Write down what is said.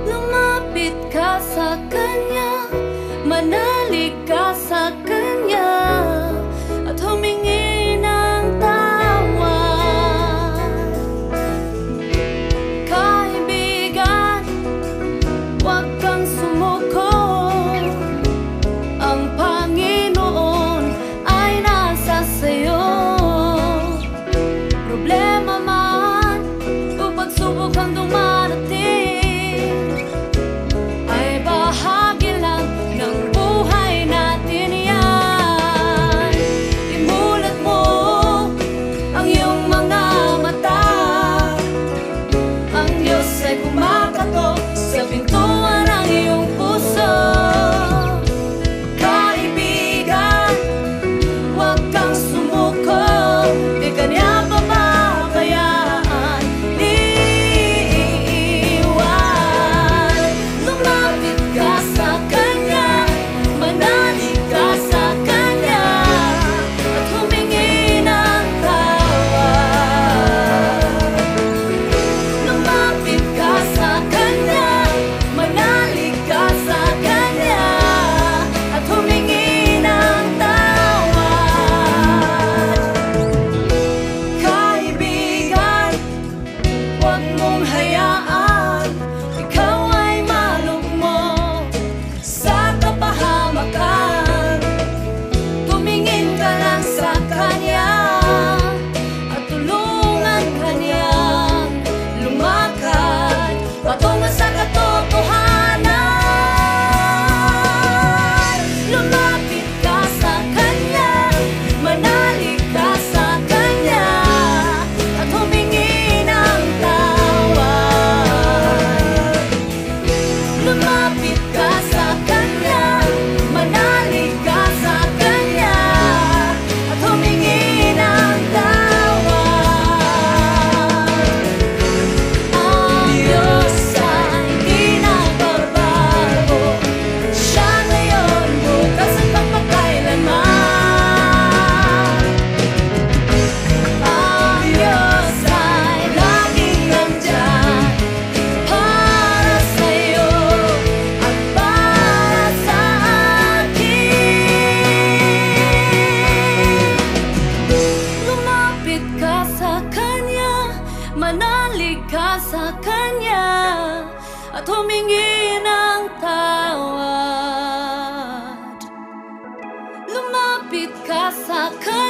Lumapit ka sa kanya, manalig ka sa kanya, at humingi ng tawad. Kaibigan, huwag kang sumuko. Ang Panginoon ay nasa sayo. Problema man o pagsubok ang dumarating ay bahagi lang ng buhay natin yan. Imulat mo ang iyong mga mata. Ang Diyos ay kumakatok sa pintuan ng iyong puso. Kaibigan, huwag kang sumuko. Di ka niya pababayaan, iiwan. Lumapit ka sa Kanya, manalig ka sa Kanya, at humingi ng tawad. Lumapit ka sa Kanya, manalig ka sa Kanya, at humingi ng tawad. Kaibigan, huwag mong hayaan ikaw ay malugmok sa kapahamakan. Tumingin ka lang sa Kanya at tulungan ka niyang lumakad patungo sa katotohanan. Lumapit ka sa Kanya, manalig ka sa Kanya, at humingi ng tawad. Lumapit ka sa Kanya, manalig ka sa Kanya, at humingi ng tawad. Ang Diyos ay di nagbabago. Siya ngayon, bukas at magpakailanman. Ang Diyos ay laging nandyan para sa'yo at para sa akin. Lumapit ka sa Kanya, manalig ka sa Kanya, at humingi ng tawad. Lumapit ka sa Kanya,